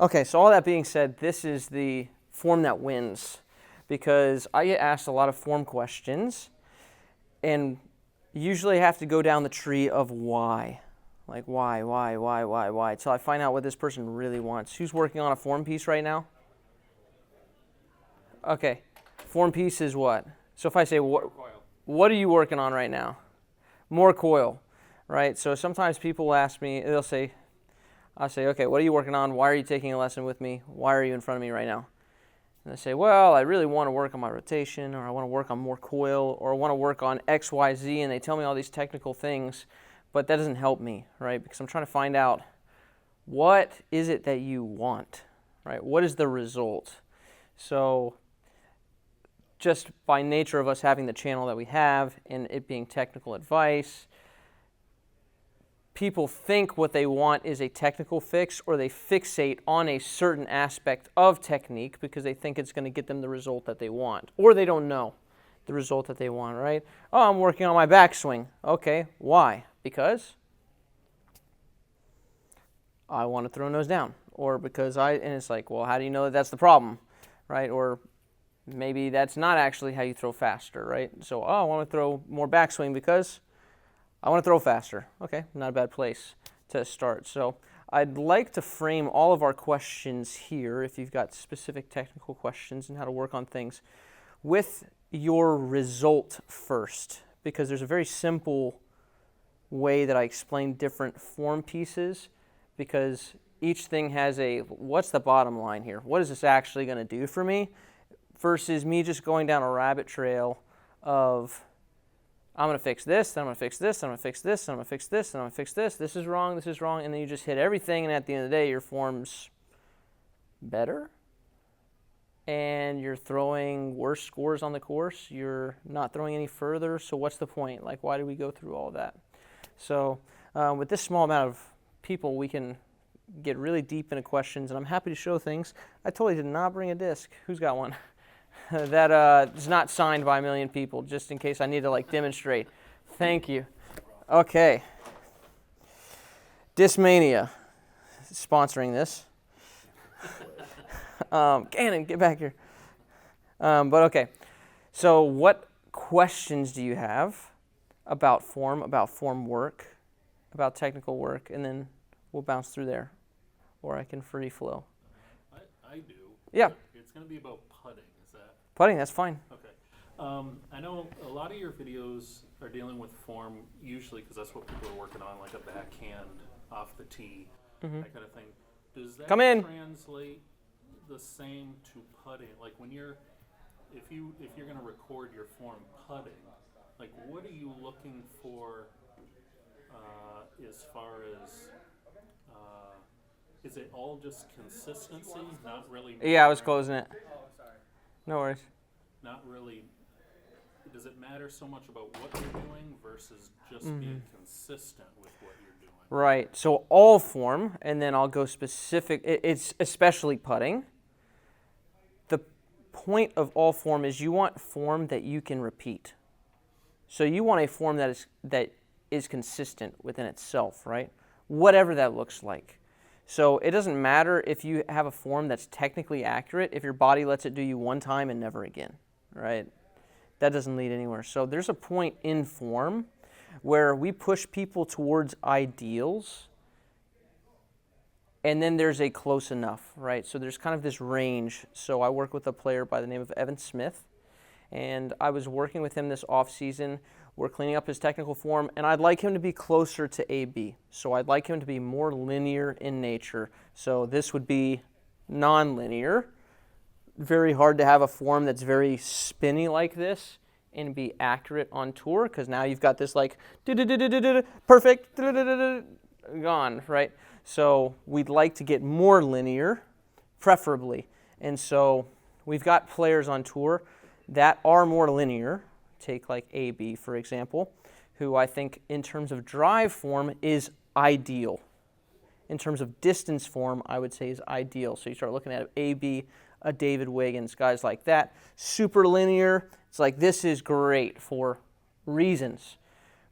Okay, so all that being said, this is the form that wins because I get asked a lot of form questions and usually I have to go down the tree of why. Like why, until I find out what this person really wants. Who's working on a form piece right now? Okay, form piece is what? So if I say, what are you working on right now? More coil, right? So sometimes people ask me, I'll say, okay, what are you working on? Why are you taking a lesson with me? Why are you in front of me right now? And they say, well, I really want to work on my rotation, or I want to work on more coil, or I want to work on X, Y, Z, and they tell me all these technical things, but that doesn't help me, right? Because I'm trying to find out what is it that you want, right? What is the result? So just by nature of us having the channel that we have and it being technical advice, people think what they want is a technical fix, or they fixate on a certain aspect of technique because they think it's going to get them the result that they want, or they don't know the result that they want, right? Oh, I'm working on my backswing. Okay, why? Because I want to throw nose down, or because and it's like, well, how do you know that that's the problem, right? Or maybe that's not actually how you throw faster, right? So, I want to throw more backswing because I want to throw faster. Okay, not a bad place to start. So I'd like to frame all of our questions here, if you've got specific technical questions and how to work on things, with your result first, because there's a very simple way that I explain different form pieces, because each thing has what's the bottom line here? What is this actually going to do for me? Versus me just going down a rabbit trail of, I'm going to fix this, then I'm going to fix this, then I'm going to fix this, then I'm going to fix this, then I'm going to fix this, this is wrong, and then you just hit everything, and at the end of the day, your form's better, and you're throwing worse scores on the course, you're not throwing any further, so what's the point? Like, why do we go through all of that? So with this small amount of people, we can get really deep into questions, and I'm happy to show things. I totally did not bring a disc. Who's got one? That is not signed by a million people, just in case I need to demonstrate. Thank you. Okay. Discmania sponsoring this. Gannon, get back here. But okay. So what questions do you have about form work, about technical work, and then we'll bounce through there, or I can free flow. I do. Yeah. It's going to be about putting. Is that? Putting, that's fine. Okay. I know a lot of your videos are dealing with form, usually because that's what people are working on, like a backhand off the tee, that kind of thing. Does that translate the same to putting? Like when if you're going to record your form putting, like what are you looking for as far as is it all just consistency? Not really. Yeah, I was closing it. No worries. Not really. Does it matter so much about what you're doing versus just being consistent with what you're doing? Right. So all form, and then I'll go specific. It's especially putting. The point of all form is you want form that you can repeat. So you want a form that is consistent within itself, right? Whatever that looks like. So it doesn't matter if you have a form that's technically accurate if your body lets it do you one time and never again, right? That doesn't lead anywhere. So there's a point in form where we push people towards ideals, and then there's a close enough, right? So there's kind of this range. So I work with a player by the name of Evan Smith, and I was working with him this off season. We're cleaning up his technical form, and I'd like him to be closer to AB. So I'd like him to be more linear in nature. So this would be non-linear. Very hard to have a form that's very spinny like this and be accurate on tour, because now you've got this perfect gone, right? So we'd like to get more linear, preferably. And so we've got players on tour that are more linear. Take like AB, for example, who I think in terms of drive form is ideal. In terms of distance form, I would say is ideal. So you start looking at AB, a David Wiggins, guys like that. Super linear. It's like this is great for reasons,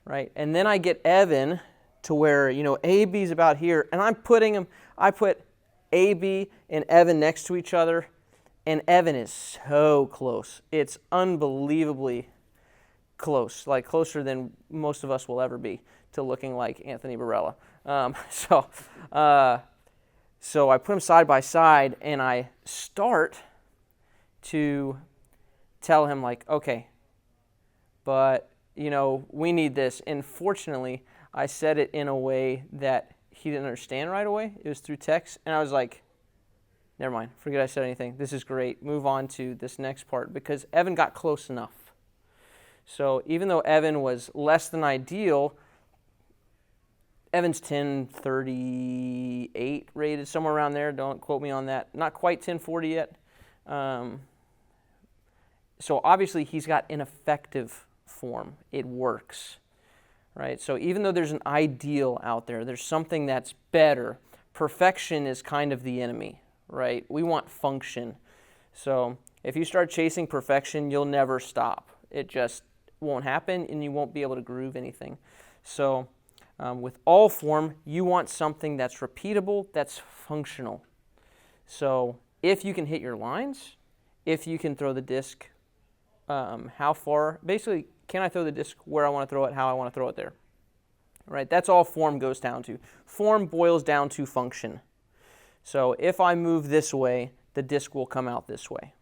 right? And then I get Evan to where, AB's about here, and I'm putting him, I put AB and Evan next to each other, and Evan is so close. It's unbelievably close, like closer than most of us will ever be to looking like Anthony Barella. So I put them side by side, and I start to tell him, like, okay, but, you know, we need this. And fortunately, I said it in a way that he didn't understand right away. It was through text, and I was like, never mind, forget I said anything. This is great. Move on to this next part, because Evan got close enough. So even though Evan was less than ideal, Evan's 1038 rated, somewhere around there. Don't quote me on that. Not quite 1040 yet. So obviously he's got an effective form. It works, right? So even though there's an ideal out there, there's something that's better. Perfection is kind of the enemy, right? We want function. So if you start chasing perfection, you'll never stop. It just won't happen, and you won't be able to groove anything. So with all form, you want something that's repeatable, that's functional. So if you can hit your lines, if you can throw the disc, how far, basically, can I throw the disc where I want to throw it, how I want to throw it there? Right? That's all form goes down to. Form boils down to function. So if I move this way, the disc will come out this way.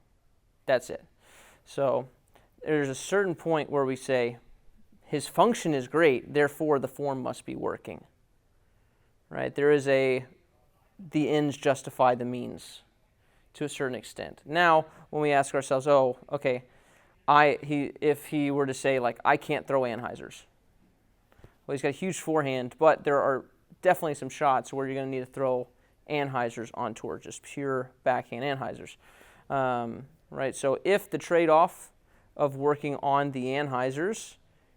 That's it. So there's a certain point where we say, his function is great, therefore the form must be working. Right? There is the ends justify the means to a certain extent. Now, when we ask ourselves, oh, okay, if he were to say, like, I can't throw anhyzers. Well, he's got a huge forehand, but there are definitely some shots where you're going to need to throw anhyzers on tour, just pure backhand anhyzers. Right? So if the trade-off of working on the anhyzers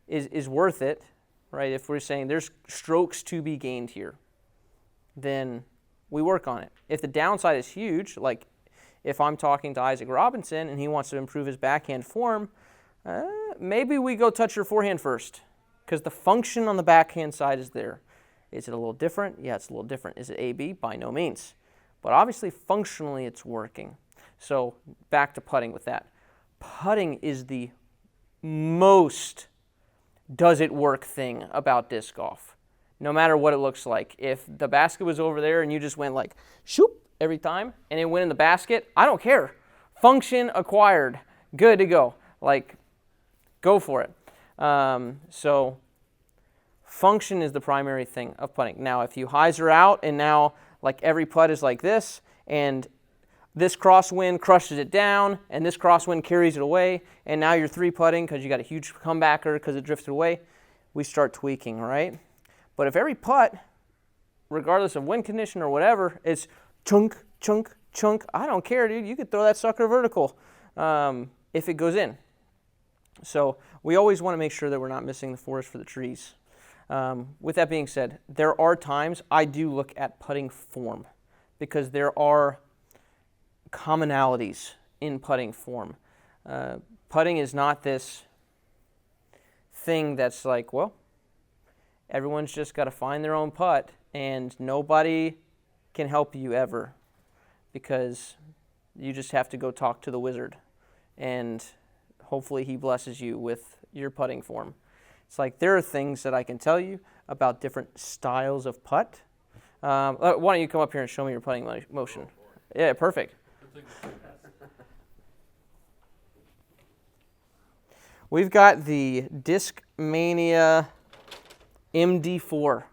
is worth it, right? If we're saying there's strokes to be gained here, then we work on it. If the downside is huge, like if I'm talking to Isaac Robinson and he wants to improve his backhand form, maybe we go touch your forehand first, because the function on the backhand side is there. Is it a little different? Yeah, it's a little different. Is it AB? By no means. But obviously, functionally, it's working. So back to putting with that. Putting is the most does it work thing about disc golf, no matter what it looks like. If the basket was over there and you just went like, shoop, every time, and it went in the basket, I don't care. Function acquired. Good to go. Like, go for it. So function is the primary thing of putting. Now, if you hyzer out and now like every putt is like this, and this crosswind crushes it down, and this crosswind carries it away, and now you're three putting because you got a huge comebacker because it drifted away, we start tweaking, right? But if every putt, regardless of wind condition or whatever, it's chunk, chunk, chunk, I don't care, dude. You could throw that sucker vertical if it goes in. So we always want to make sure that we're not missing the forest for the trees. With that being said, there are times I do look at putting form because there are commonalities in putting form. Putting is not this thing that's like, well, everyone's just got to find their own putt and nobody can help you ever because you just have to go talk to the wizard and hopefully he blesses you with your putting form. It's like there are things that I can tell you about different styles of putt. Why don't you come up here and show me your putting motion? Yeah, perfect. We've got the Disc Mania MD4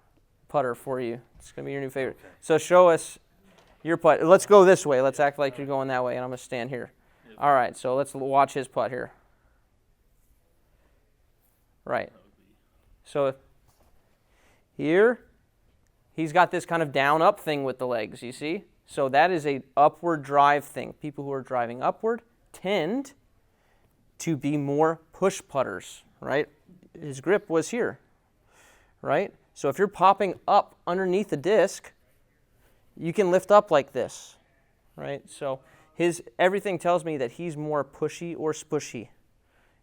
putter for you. It's going to be your new favorite. So show us your putt. Let's go this way. Let's act like you're going that way, and I'm going to stand here. All right, so let's watch his putt here. Right. So here, he's got this kind of down-up thing with the legs, you see? So that is a upward drive thing. People who are driving upward tend to be more push putters, right? His grip was here, right? So if you're popping up underneath the disc, you can lift up like this, right? So everything tells me that he's more pushy or spushy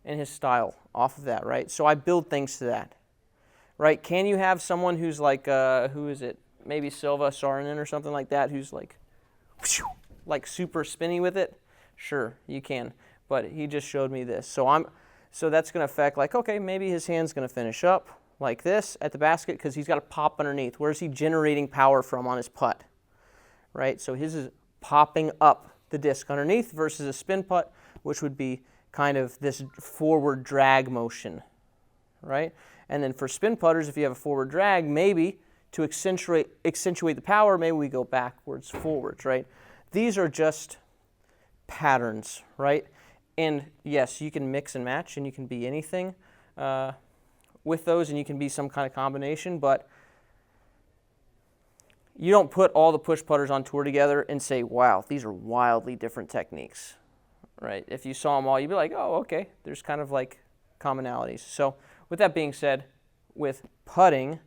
in his style off of that, right? So I build things to that, right? Can you have someone who's like, who is it? Maybe Silva Saarinen or something like that, who's like like super spinny with it, sure, you can. But he just showed me this. So that's going to affect, like, okay, maybe his hand's going to finish up like this at the basket because he's got to pop underneath. Where's he generating power from on his putt? Right? So his is popping up the disc underneath versus a spin putt, which would be kind of this forward drag motion, right? And then for spin putters, if you have a forward drag, maybe to accentuate the power, maybe we go backwards, forwards, right? These are just patterns, right? And yes, you can mix and match, and you can be anything with those, and you can be some kind of combination, but you don't put all the push putters on tour together and say, wow, these are wildly different techniques, right? If you saw them all, you'd be like, oh, okay, there's kind of like commonalities. So with that being said, with putting,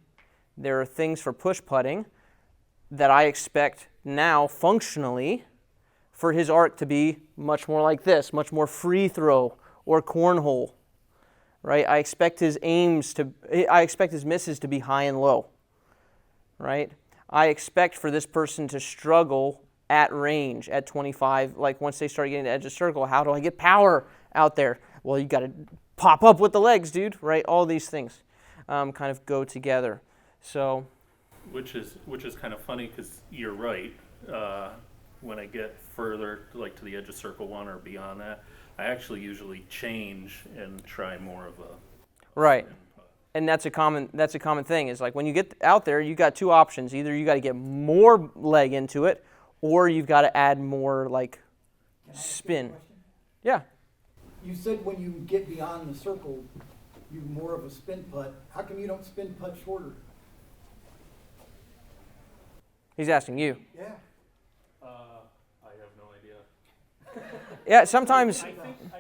there are things for push putting that I expect now functionally for his arc to be much more like this, much more free throw or cornhole, right? I expect his misses to be high and low, right? I expect for this person to struggle at range at 25, like once they start getting to the edge of the circle, how do I get power out there? Well, you got to pop up with the legs, dude, right? All these things kind of go together. So, which is kind of funny because you're right. When I get further, like to the edge of circle one or beyond that, I actually usually change and try more of a right. And that's a common thing is like when you get out there, you got two options. Either you got to get more leg into it, or you've got to add more like spin. Yeah. You said when you get beyond the circle, you're more of a spin putt. How come you don't spin putt shorter? He's asking you. Yeah. I have no idea. Yeah, sometimes. I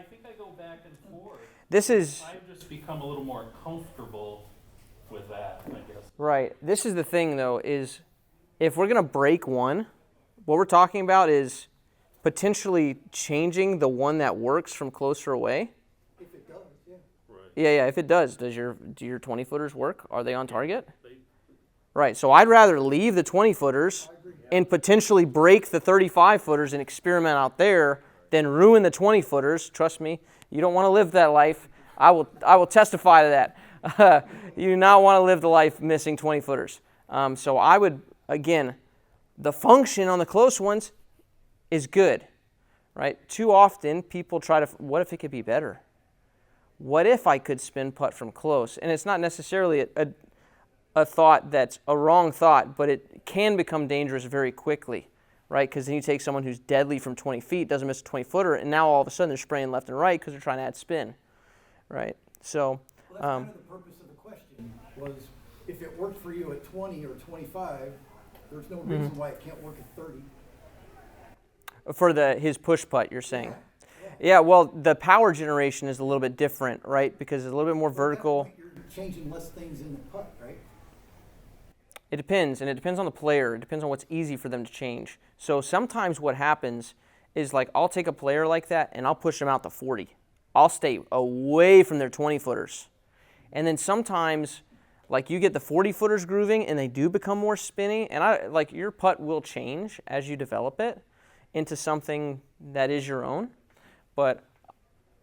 think I go back and forth. This is. I've just become a little more comfortable with that, I guess. Right. This is the thing, though, is if we're going to break one, what we're talking about is potentially changing the one that works from closer away. If it does, yeah. Right. Yeah, if it does. Do your 20-footers work? Are they on target? Right, so I'd rather leave the 20-footers and potentially break the 35-footers and experiment out there than ruin the 20-footers. Trust me, you don't want to live that life. I will testify to that. You do not want to live the life missing 20-footers. So I would, again, the function on the close ones is good, right? Too often people try to, what if it could be better? What if I could spin putt from close? And it's not necessarily a thought that's a wrong thought, but it can become dangerous very quickly, right? Because then you take someone who's deadly from 20 feet, doesn't miss a 20-footer, and now all of a sudden they're spraying left and right because they're trying to add spin, right? So well, that's kind of the purpose of the question was if it worked for you at 20 or 25, there's no reason why it can't work at 30. For his push putt, you're saying? Yeah, well, the power generation is a little bit different, right? Because it's a little bit more vertical. At that point, you're changing less things in the putt, right? It depends, and it depends on the player. It depends on what's easy for them to change. So sometimes what happens is like I'll take a player like that and I'll push them out to 40. I'll stay away from their 20-footers. And then sometimes like you get the 40-footers grooving and they do become more spinny, and like your putt will change as you develop it into something that is your own. But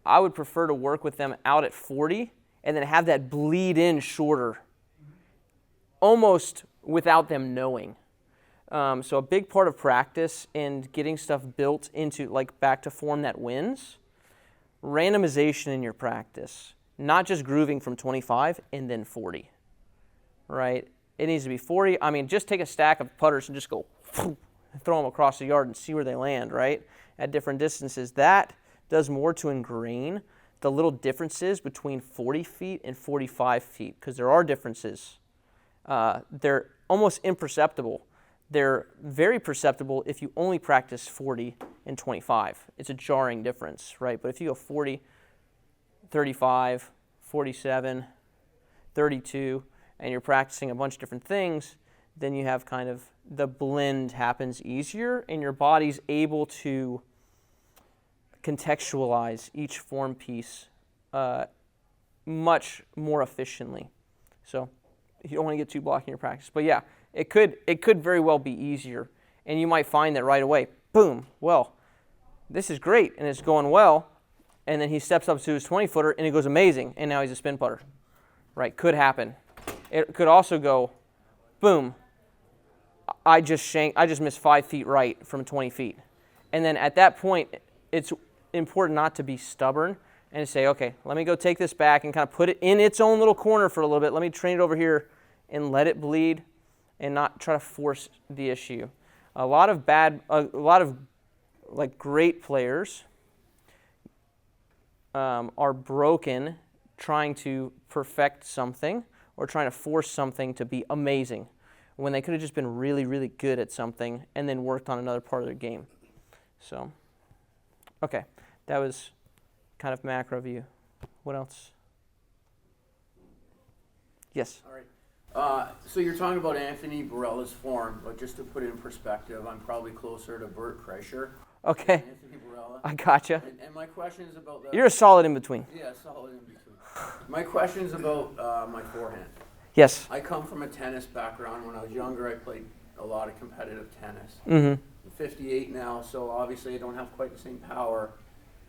I would prefer to work with them out at 40 and then have that bleed in shorter, almost without them knowing. So a big part of practice and getting stuff built into, like back to form that wins, randomization in your practice, not just grooving from 25 and then 40, right? It needs to be 40. I mean, just take a stack of putters and just go throw them across the yard and see where they land, right? At different distances. That does more to ingrain the little differences between 40 feet and 45 feet, because there are differences. They're almost imperceptible. They're very perceptible if you only practice 40 and 25. It's a jarring difference, right? But if you go 40, 35, 47, 32, and you're practicing a bunch of different things, then you have kind of the blend happens easier, and your body's able to contextualize each form piece much more efficiently. So you don't want to get too blocky in your practice. But yeah, it could very well be easier. And you might find that right away, boom. Well, this is great, and it's going well. And then he steps up to his 20-footer, and it goes amazing, and now he's a spin putter. Right? Could happen. It could also go, boom. I just missed 5 feet right from 20 feet. And then at that point, it's important not to be stubborn and to say, okay, let me go take this back and kind of put it in its own little corner for a little bit. Let me train it over here and let it bleed and not try to force the issue. A lot of like great players are broken trying to perfect something or trying to force something to be amazing when they could have just been really, really good at something and then worked on another part of their game. So, okay, that was kind of macro view. What else? Yes? All right. So you're talking about Anthony Barella's form, but just to put it in perspective, I'm probably closer to Bert Kreischer. Okay. Anthony Barella. I gotcha. And my question is about that. You're a solid in between. Yeah, solid in between. My question is about my forehand. Yes. I come from a tennis background. When I was younger, I played a lot of competitive tennis. Mm-hmm. I'm 58 now, so obviously I don't have quite the same power.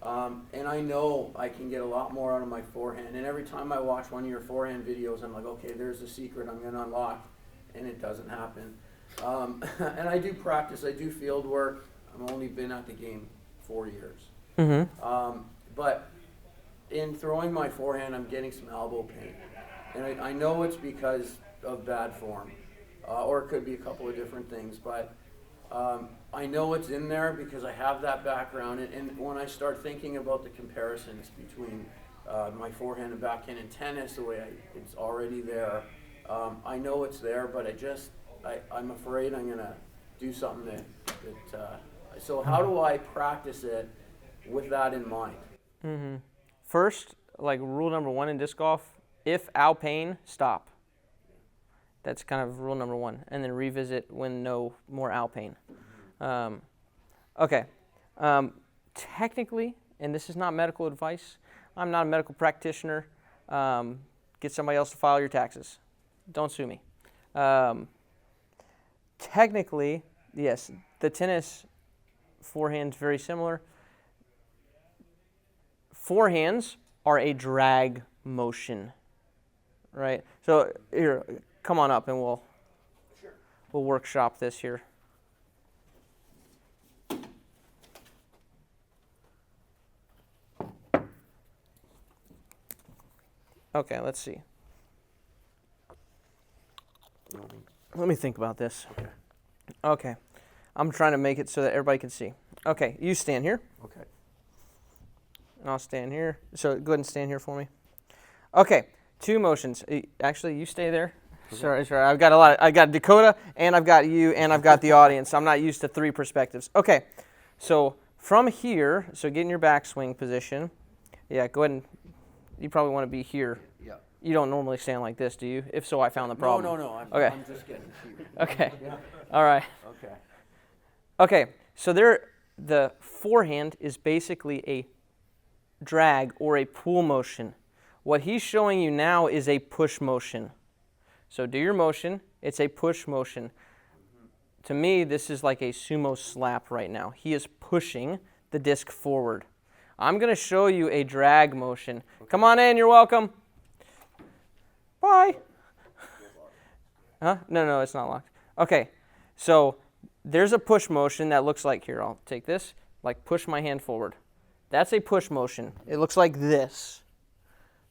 And I know I can get a lot more out of my forehand. And every time I watch one of your forehand videos, I'm like, okay, there's the secret I'm going to unlock. And it doesn't happen. And I do practice. I do field work. I've only been at the game 4 years. Mm-hmm. But in throwing my forehand, I'm getting some elbow pain. And I know it's because of bad form. Or it could be a couple of different things. But I know it's in there because I have that background. And when I start thinking about the comparisons between my forehand and backhand in tennis, the way it's already there, I know it's there, but I'm afraid I'm going to do something that so how do I practice it with that in mind? Mm-hmm. First, like rule number 1 in disc golf, if ow pain, stop. That's kind of rule number 1. And then revisit when no more ow pain. Okay. Technically, and this is not medical advice, I'm not a medical practitioner. Get somebody else to file your taxes. Don't sue me. Technically, yes, the tennis forehand's very similar. Forehands are a drag motion, right? So here, come on up and we'll workshop this here. Okay, let's see. Let me think about this. Okay. I'm trying to make it so that everybody can see. Okay, you stand here. Okay. And I'll stand here. So go ahead and stand here for me. Okay, 2 motions. Actually, you stay there. Okay. Sorry. I got Dakota, and I've got you, and I've got the audience. I'm not used to 3 perspectives. Okay, so from here, so get in your backswing position. Yeah, go ahead and, you probably want to be here. Yeah. You don't normally stand like this, do you? If so, I found the problem. No. Okay. I'm just getting here. Okay. Yeah. All right. Okay. Okay, so the forehand is basically a drag or a pull motion. What he's showing you now is a push motion. So do your motion, it's a push motion. To me, this is like a sumo slap right now. He is pushing the disc forward. I'm going to show you a drag motion. Okay. Come on in, you're welcome. Bye. Huh? No, it's not locked. Okay, so there's a push motion that looks like, here, I'll take this, like push my hand forward. That's a push motion. It looks like this.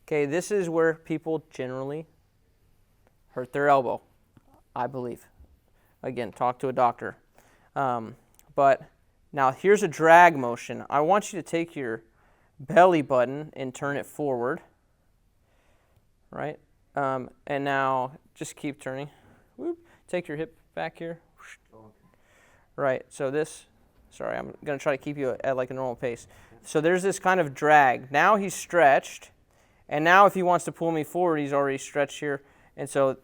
Okay, this is where people generally hurt their elbow, I believe. Again, talk to a doctor. But now here's a drag motion. I want you to take your belly button and turn it forward, right? And now just keep turning. Whoop. Take your hip back here. Right, so this, sorry, I'm going to try to keep you at like a normal pace. So there's this kind of drag. Now he's stretched, and now if he wants to pull me forward, he's already stretched here. And so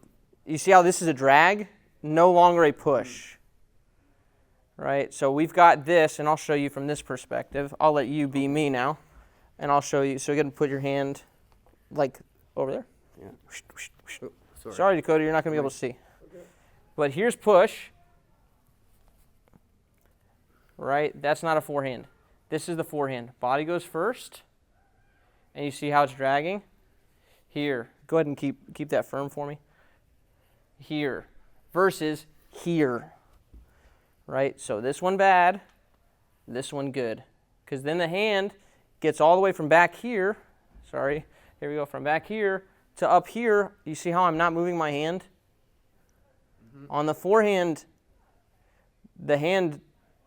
you see how this is a drag? No longer a push. Right, so we've got this, and I'll show you from this perspective. I'll let you be me now, and I'll show you. So you're going to put your hand like over there. Yeah. Sorry, Dakota, you're not going to be able to see. Okay. But here's push. right? That's not a forehand. This is the forehand. Body goes first, and you see how it's dragging? Here. Go ahead and keep that firm for me. Here versus here, right? So this one bad, this one good. Because then the hand gets all the way from back here, sorry, here we go, from back here to up here. You see how I'm not moving my hand? On the forehand, the hand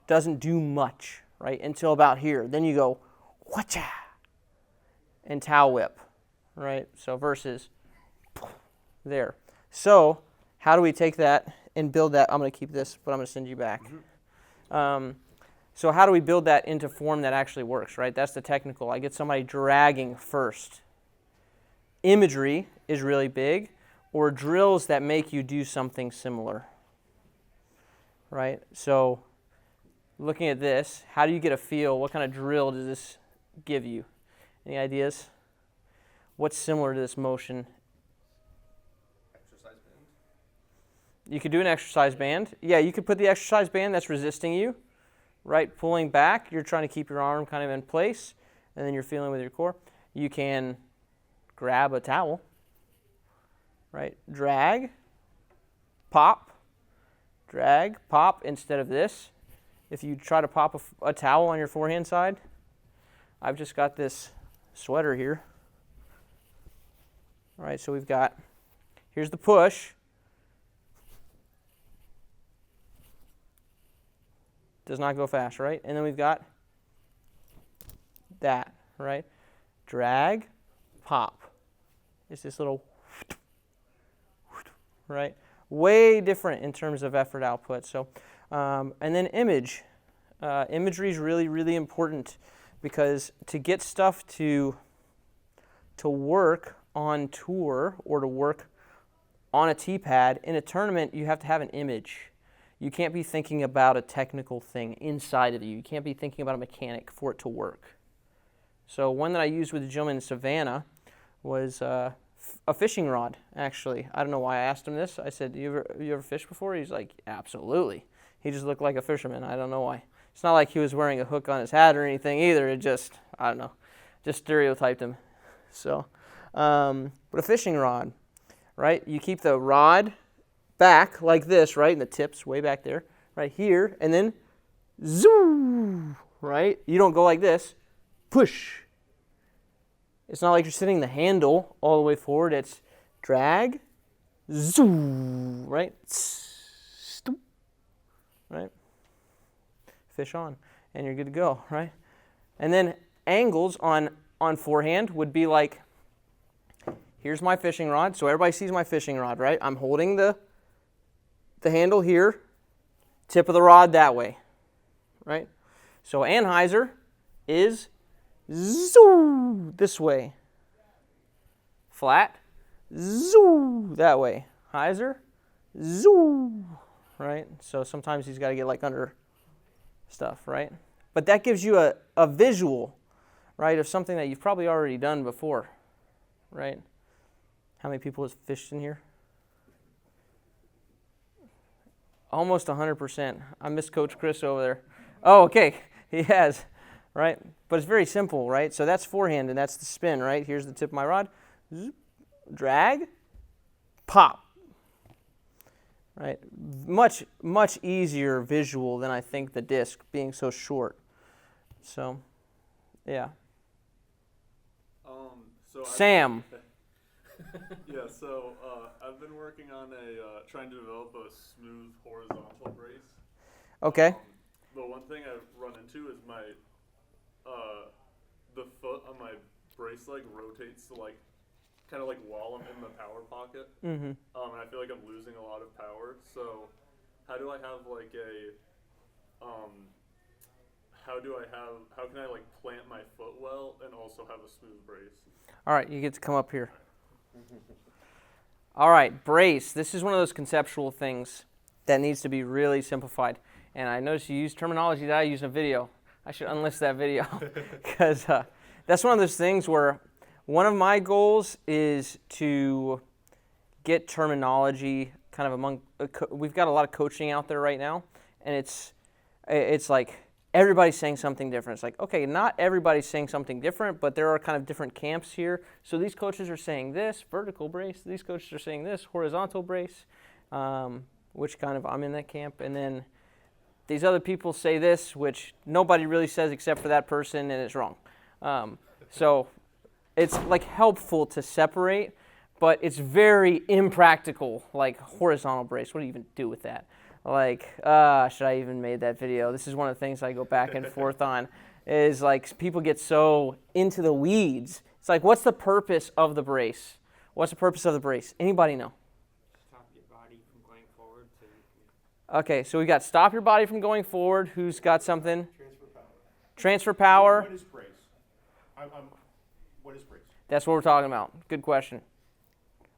doesn't do much, right, until about here. Then you go, whatcha, and towel whip, right? So versus there. So how do we take that and build that? I'm going to keep this, but I'm going to send you back. So how do we build that into form that actually works, right? That's the technical. I get somebody dragging first. Imagery is really big, or drills that make you do something similar, right? So looking at this, how do you get a feel? What kind of drill does this give you? Any ideas? What's similar to this motion? Exercise band. You could do an exercise band. Yeah, you could put the exercise band that's resisting you, right? Pulling back, you're trying to keep your arm kind of in place, and then you're feeling with your core. You can grab a towel, right? Drag, pop, drag, pop instead of this. If you try to pop a towel on your forehand side, I've just got this sweater here. All right, so we've got, here's the push. Does not go fast, right? And then we've got that, right? Drag, pop. It's this little, right? Way different in terms of effort output. So, and then image. Imagery is really, really important because to get stuff to work on tour or to work on a tee pad in a tournament, you have to have an image. You can't be thinking about a technical thing inside of you. You can't be thinking about a mechanic for it to work. So one that I used with the gentleman in Savannah was a fishing rod, actually. I don't know why I asked him this. I said, you ever fished before? He's like, absolutely. He just looked like a fisherman. I don't know why. It's not like he was wearing a hook on his hat or anything either. It just, I don't know, just stereotyped him. So, but a fishing rod, right? You keep the rod back like this, right? And the tip's way back there, right here. And then, zoom, right? You don't go like this. Push. It's not like you're sitting the handle all the way forward. It's drag, zoom, right? Right? Fish on, and you're good to go, right? And then angles on forehand would be like, here's my fishing rod. So everybody sees my fishing rod, right? I'm holding the handle here, tip of the rod that way, right? So Anheuser is zoom this way. Flat, zoom that way. Heiser, zoom, right? So sometimes he's got to get like under stuff, right? But that gives you a visual, right, of something that you've probably already done before, right? How many people have fished in here? Almost 100%. I miss Coach Chris over there. Oh, okay. He has, right? But it's very simple, right? So that's forehand, and that's the spin, right? Here's the tip of my rod. Drag, pop, right? Much, much easier visual than I think the disc being so short. So, yeah. Sam. Yeah, so I've been working on trying to develop a smooth horizontal brace. Okay. The one thing I've run into is the foot on my brace leg rotates to kind of while I'm in the power pocket. Mm-hmm. And I feel like I'm losing a lot of power. So how do I have how can I plant my foot well and also have a smooth brace? All right, you get to come up here. All right, brace. This is one of those conceptual things that needs to be really simplified. And I noticed you use terminology that I use in a video. I should unlist that video because that's one of those things where one of my goals is to get terminology kind of among, we've got a lot of coaching out there right now, and it's like everybody's saying something different. It's like, okay, not everybody's saying something different, but there are kind of different camps here. So these coaches are saying this, vertical brace. These coaches are saying this, horizontal brace, which kind of I'm in that camp. And then these other people say this, which nobody really says except for that person, and it's wrong. So it's like helpful to separate, but it's very impractical, like horizontal brace. What do you even do with that? Like, should I even made that video? This is one of the things I go back and forth on, is like people get so into the weeds. It's like, what's the purpose of the brace? What's the purpose of the brace? Anybody know? Stop your body from going forward. So you can... Okay, so we got stop your body from going forward. Who's got something? Transfer power. Transfer power. What is brace? What is brace? That's what we're talking about. Good question.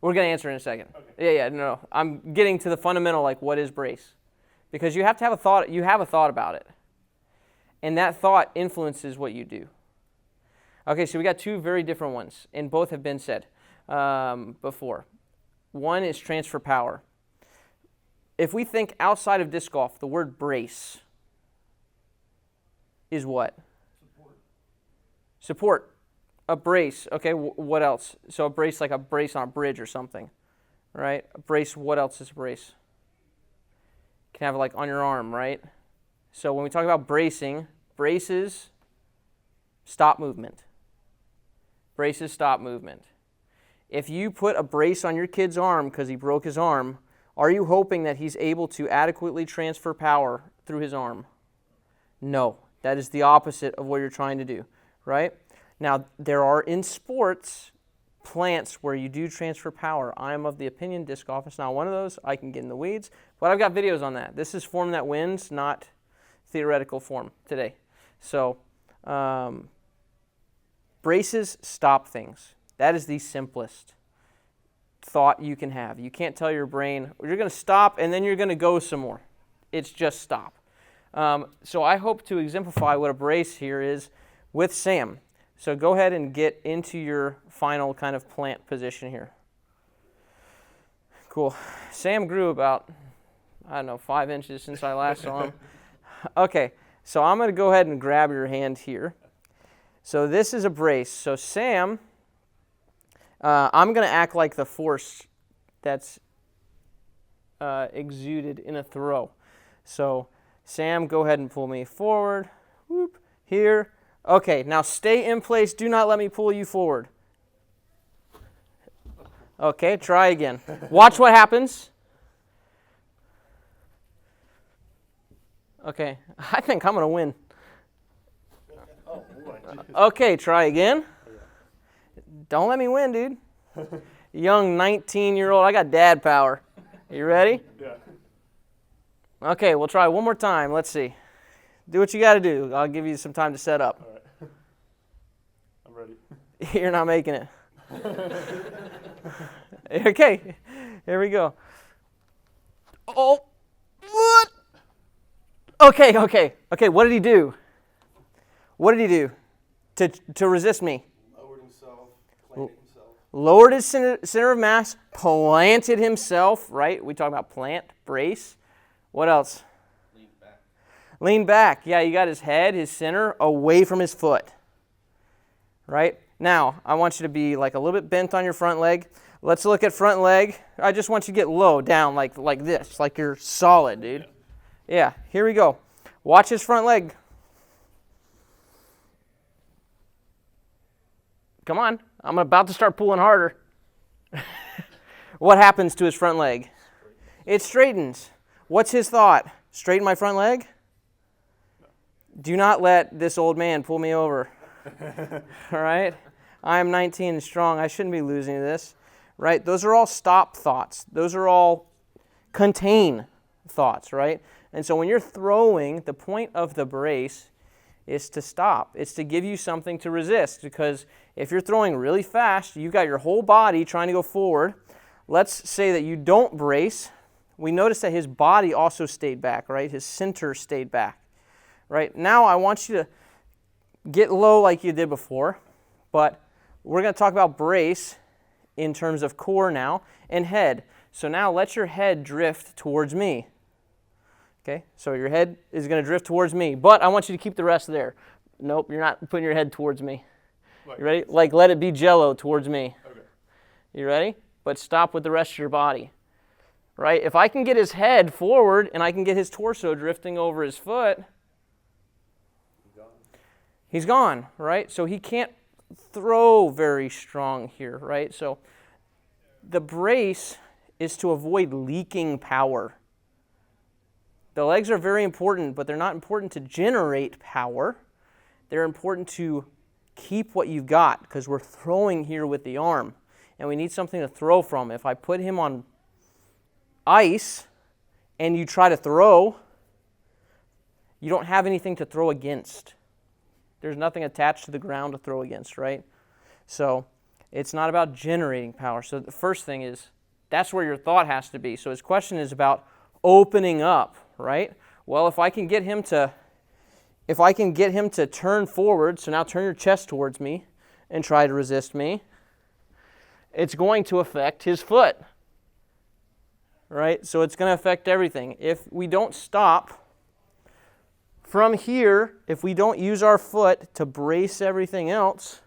We're going to answer in a second. Okay. Yeah, no. I'm getting to the fundamental, like, what is brace? Because you have to have a thought. You have a thought about it. And that thought influences what you do. Okay, so we got two very different ones, and both have been said before. One is transfer power. If we think outside of disc golf, the word brace is what? Support. A brace. Okay, what else? So a brace, like a brace on a bridge or something, right? A brace, what else is a brace? You can have it like on your arm, right? So when we talk about bracing, braces stop movement. Braces stop movement. If you put a brace on your kid's arm because he broke his arm, are you hoping that he's able to adequately transfer power through his arm? No. That is the opposite of what you're trying to do, right? Now, there are in sports plants where you do transfer power. I am of the opinion disc golf is not one of those. I can get in the weeds, but I've got videos on that. This is form that wins, not theoretical form today. So, braces stop things. That is the simplest thought you can have. You can't tell your brain, you're going to stop and then you're going to go some more. It's just stop. So I hope to exemplify what a brace here is with Sam. So go ahead and get into your final kind of plant position here. Cool. Sam grew about, 5 inches since I last saw him. Okay, so I'm going to go ahead and grab your hand here. So this is a brace. So Sam, I'm going to act like the force that's exuded in a throw. So Sam, go ahead and pull me forward. Whoop, here. Okay, now stay in place. Do not let me pull you forward. Okay, try again. Watch what happens. Okay, I think I'm going to win. Okay, try again. Don't let me win, dude. Young 19-year-old. I got dad power. You ready? Yeah. Okay, we'll try one more time. Let's see. Do what you got to do. I'll give you some time to set up. All right. I'm ready. You're not making it. Okay, here we go. Oh, what? Okay, what did he do? What did he do to resist me? Lowered himself, planted himself. Lowered his center of mass, planted himself, right? We talk about plant, brace. What else? Lean back. Yeah, you got his head, his center, away from his foot. Right? Now, I want you to be like a little bit bent on your front leg. Let's look at front leg. I just want you to get low, down, like this, like you're solid, dude. Yeah, here we go. Watch his front leg. Come on. I'm about to start pulling harder. What happens to his front leg? It straightens. What's his thought? Straighten my front leg? Do not let this old man pull me over. All right? I am 19 and strong. I shouldn't be losing to this. Right? Those are all stop thoughts. Those are all contain thoughts, right? And so when you're throwing, the point of the brace is to stop. It's to give you something to resist, because if you're throwing really fast, you've got your whole body trying to go forward. Let's say that you don't brace. We notice that his body also stayed back, right? His center stayed back. Right? Now I want you to get low like you did before, but we're going to talk about brace in terms of core now and head. So now let your head drift towards me. Okay, so your head is going to drift towards me, but I want you to keep the rest there. Nope, you're not putting your head towards me. Like, You ready? Like let it be jello towards me. okay. You ready? But stop with the rest of your body. Right? If I can get his head forward and I can get his torso drifting over his foot, he's gone, right? So he can't throw very strong here, right? So the brace is to avoid leaking power. The legs are very important, but they're not important to generate power. They're important to keep what you've got because we're throwing here with the arm, and we need something to throw from. If I put him on ice and you try to throw, you don't have anything to throw against. There's nothing attached to the ground to throw against, right? So it's not about generating power. So the first thing is, that's where your thought has to be. So his question is about opening up, right? Well, if I can get him to turn forward, so now turn your chest towards me and try to resist me, it's going to affect his foot, right? So it's going to affect everything. If we don't stop from here, if we don't use our foot to brace everything else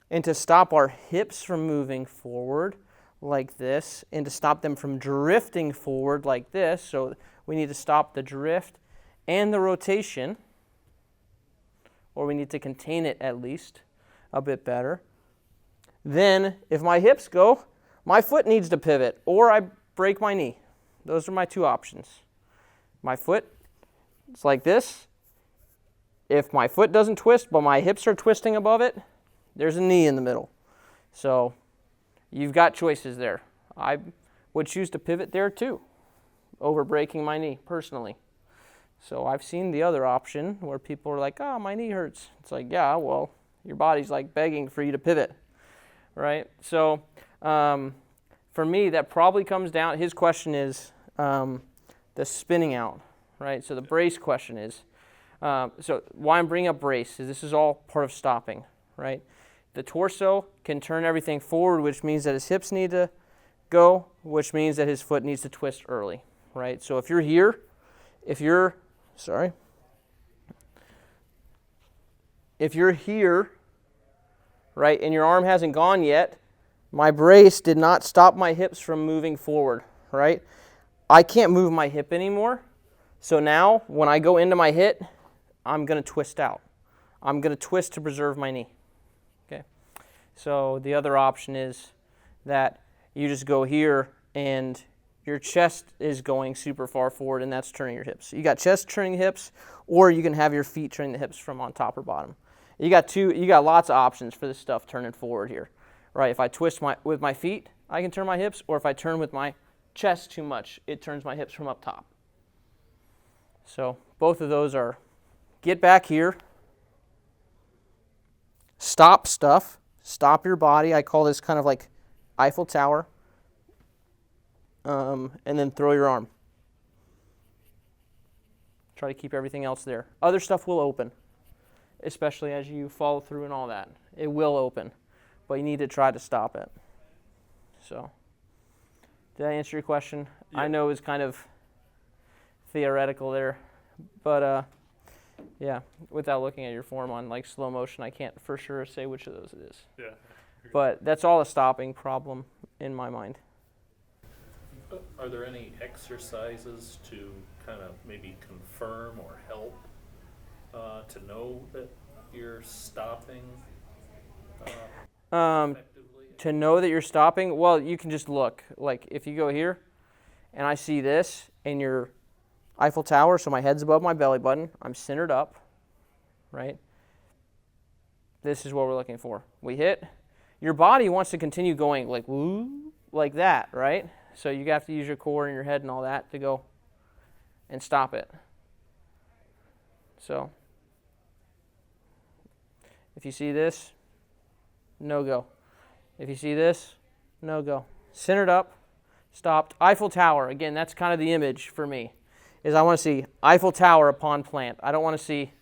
and to stop our hips from moving forward like this and to stop them from drifting forward like this, so we need to stop the drift and the rotation, or we need to contain it at least a bit better. Then if my hips go, my foot needs to pivot or I break my knee. Those are my two options. My foot, it's like this. If my foot doesn't twist but my hips are twisting above it, there's a knee in the middle. So you've got choices there. I would choose to pivot there too, over breaking my knee personally. So I've seen the other option where people are like, oh, my knee hurts. It's like, yeah, well, your body's like begging for you to pivot, right? So for me, that probably comes down, his question is the spinning out, right? So the brace question is, so why I'm bringing up brace is this is all part of stopping, right? The torso can turn everything forward, which means that his hips need to go, which means that his foot needs to twist early, right? So if you're here, if you're here, right, and your arm hasn't gone yet, my brace did not stop my hips from moving forward, right? I can't move my hip anymore, so now when I go into my hit, I'm going to twist out. I'm going to twist to preserve my knee, okay? So the other option is that you just go here and your chest is going super far forward, and that's turning your hips. You got chest turning hips, or you can have your feet turning the hips from on top or bottom. You got lots of options for this stuff turning forward here, right? If I twist with my feet, I can turn my hips, or if I turn with my chest too much, it turns my hips from up top. So both of those are get back here, stop stuff, stop your body. I call this kind of like Eiffel Tower. And then throw your arm. Try to keep everything else there. Other stuff will open, especially as you follow through and all that. It will open, but you need to try to stop it. So, did I answer your question? Yeah. I know it was kind of theoretical there, but yeah, without looking at your form on like slow motion, I can't for sure say which of those it is. Yeah. But that's all a stopping problem in my mind. Are there any exercises to kind of maybe confirm or help to know that you're stopping effectively? To know that you're stopping, well, you can just look. Like if you go here and I see this in your Eiffel Tower, so my head's above my belly button, I'm centered up, right? This is what we're looking for. We hit. Your body wants to continue going like woo, like that, right? So you have to use your core and your head and all that to go and stop it. So if you see this, no go. If you see this, no go. Centered up, stopped. Eiffel Tower, again, that's kind of the image for me, is I want to see Eiffel Tower upon plant. I don't want to see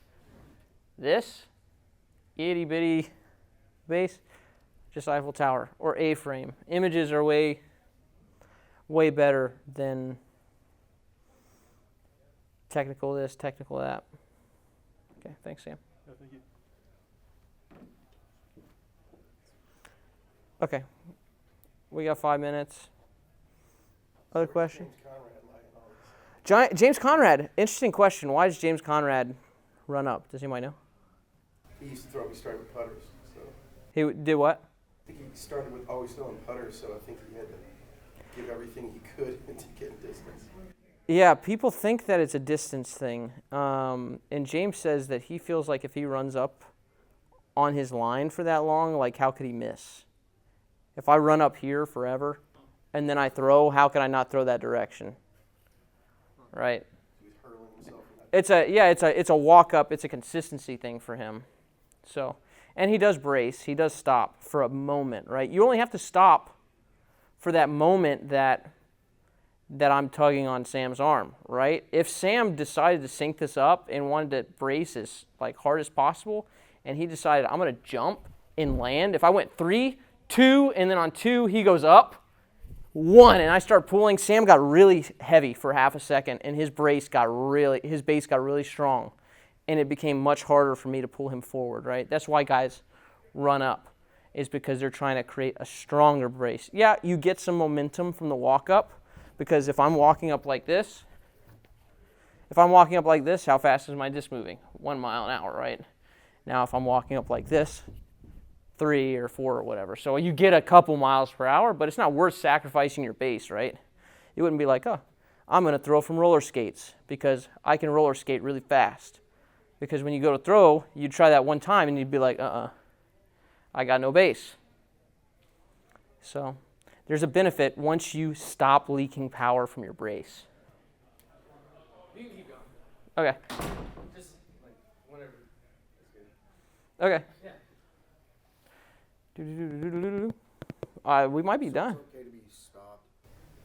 this itty bitty base, just Eiffel Tower or A-frame. Images are way better than technical this, technical that. Okay, thanks, Sam. Yeah, thank you. Okay, we got 5 minutes. Other question? James Conrad lying on this. James Conrad, interesting question. Why does James Conrad run up? Does anybody know? He used to throw. He started with putters, so He did what? I think he started with always throwing putters. So I think he had to give everything he could to get distance. Yeah, people think that it's a distance thing. And James says that he feels like if he runs up on his line for that long, like how could he miss? If I run up here forever and then I throw, how can I not throw that direction? Right? He was hurling himself in that. It's a walk up, it's a consistency thing for him. So, and he does brace, he does stop for a moment, right? You only have to stop for that moment that I'm tugging on Sam's arm, right? If Sam decided to sync this up and wanted to brace as like hard as possible, and he decided I'm going to jump and land, if I went 3, 2, and then on 2 he goes up 1, and I start pulling, Sam got really heavy for half a second, and his base got really strong, and it became much harder for me to pull him forward, right? That's why guys run up, is because they're trying to create a stronger brace. Yeah, you get some momentum from the walk up, because if I'm walking up like this, how fast is my disc moving? 1 mile an hour, right? Now if I'm walking up like this, 3 or 4 or whatever. So you get a couple miles per hour, but it's not worth sacrificing your base, right? You wouldn't be like, oh, I'm going to throw from roller skates because I can roller skate really fast. Because when you go to throw, you'd try that one time and you'd be like, I got no base. So there's a benefit once you stop leaking power from your brace. You can keep going. Okay. Just like whenever. That's good. Okay. Yeah. We might be done. It's okay to be stopped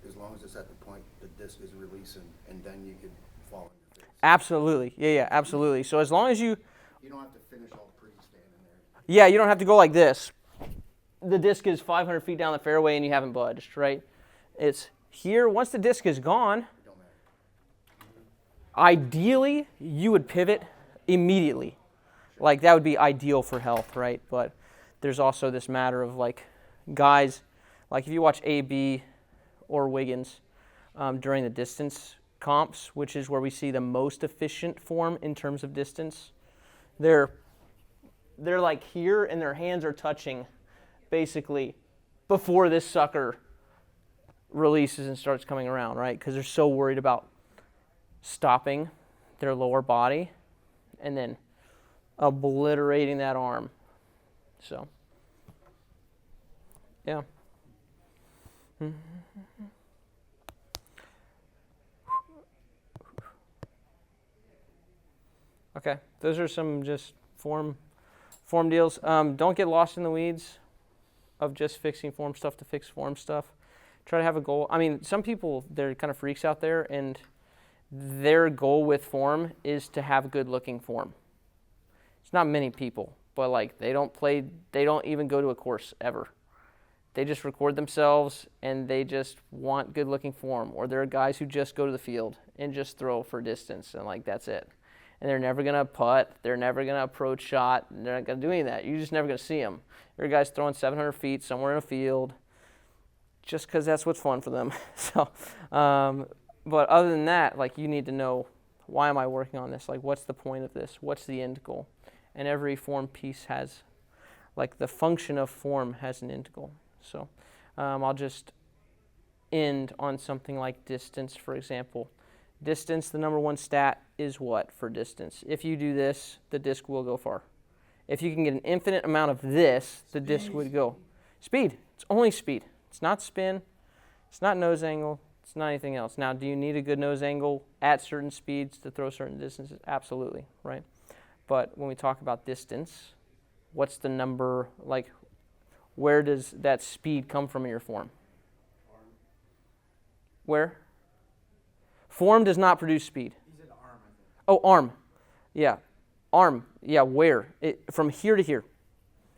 as long as it's at the point the disc is releasing, and then you could fall on your face. Absolutely. Yeah, absolutely. So as long as you don't have to finish all pretty standing there. Yeah, you don't have to go like this. The disc is 500 feet down the fairway and you haven't budged, right? It's here. Once the disc is gone, It don't matter. ideally, you would pivot immediately. Like, that would be ideal for health, right? But there's also this matter of, like, guys, like if you watch AB or Wiggins during the distance comps, which is where we see the most efficient form in terms of distance, they're like here and their hands are touching basically before this sucker releases and starts coming around, right? Because they're so worried about stopping their lower body and then obliterating that arm. So, yeah. Okay, those are some just form deals. Don't get lost in the weeds of just fixing form stuff to fix form stuff. Try to have a goal. I mean, some people, they're kind of freaks out there, and their goal with form is to have good looking form. It's not many people, but like they don't even go to a course ever. They just record themselves and they just want good looking form. Or there are guys who just go to the field and just throw for distance and like that's it. And they're never going to putt, they're never going to approach shot, they're not going to do any of that. You're just never going to see them. There are guys throwing 700 feet somewhere in a field just because that's what's fun for them. So, but other than that, like you need to know, why am I working on this? Like what's the point of this? What's the end goal? And every form piece has, like the function of form has an end goal. So I'll just end on something like distance, for example. Distance, the number one stat is what for distance? If you do this, the disc will go far. If you can get an infinite amount of this, the disc would go. Speed. It's only speed. It's not spin. It's not nose angle. It's not anything else. Now, do you need a good nose angle at certain speeds to throw certain distances? Absolutely, right? But when we talk about distance, what's the number, like, where does that speed come from in your form? Where? Form does not produce speed. He said arm, I think. Oh, arm. Yeah. Arm. Yeah, where? From here to here.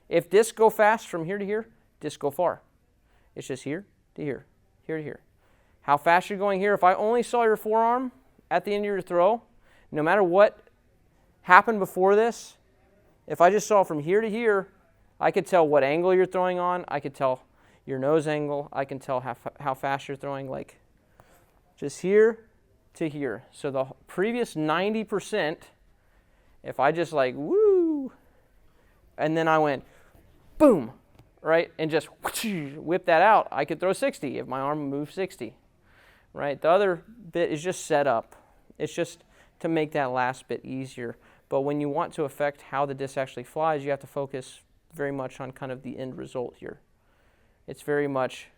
If discs go fast from here to here, discs go far. It's just here to here, here to here. How fast you're going here, if I only saw your forearm at the end of your throw, no matter what happened before this, if I just saw from here to here, I could tell what angle you're throwing on. I could tell your nose angle. I can tell how fast you're throwing, like just here to here. So the previous 90%, if I just like, woo, and then I went, boom, right, and just whip that out, I could throw 60 if my arm moved 60, right? The other bit is just set up. It's just to make that last bit easier. But when you want to affect how the disc actually flies, you have to focus very much on kind of the end result here. It's very much,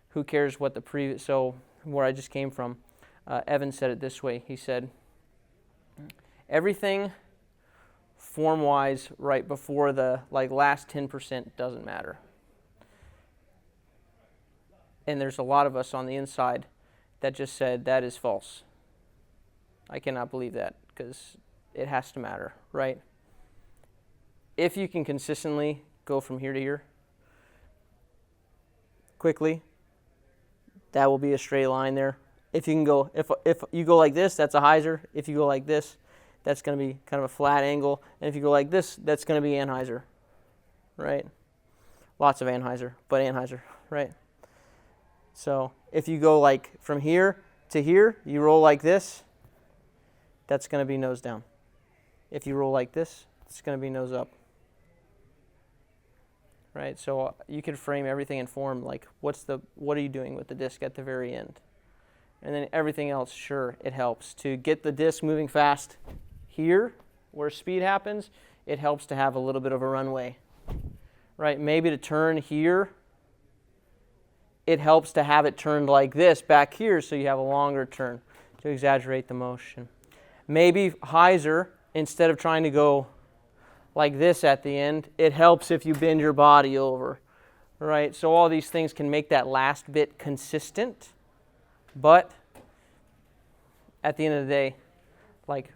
who cares what the previous, so where I just came from, Evan said it this way. He said, everything form-wise right before the last 10% doesn't matter. And there's a lot of us on the inside that just said, that is false. I cannot believe that, because it has to matter, right? If you can consistently go from here to here quickly, that will be a straight line there. If you can go, if you go like this, that's a hyzer. If you go like this, that's going to be kind of a flat angle. And if you go like this, that's going to be anhyzer, right? Lots of anhyzer, but anhyzer, right? So if you go like from here to here, you roll like this, that's going to be nose down. If you roll like this, it's going to be nose up. Right? So you could frame everything in form like what are you doing with the disc at the very end? And then everything else, sure, it helps to get the disc moving fast here where speed happens. It helps to have a little bit of a runway. Right? Maybe to turn here, it helps to have it turned like this back here so you have a longer turn to exaggerate the motion. Maybe hyzer, instead of trying to go like this at the end, it helps if you bend your body over, right? So all these things can make that last bit consistent, but at the end of the day, like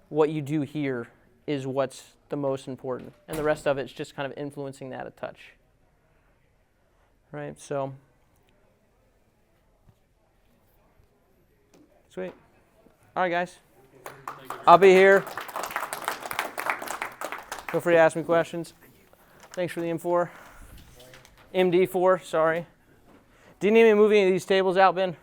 what you do here is what's the most important, and the rest of it's just kind of influencing that a touch, right? So, sweet. All right, guys. I'll be here. Feel free to ask me questions. Thanks for the M4. MD4, sorry. Do you need me to move any of these tables out, Ben?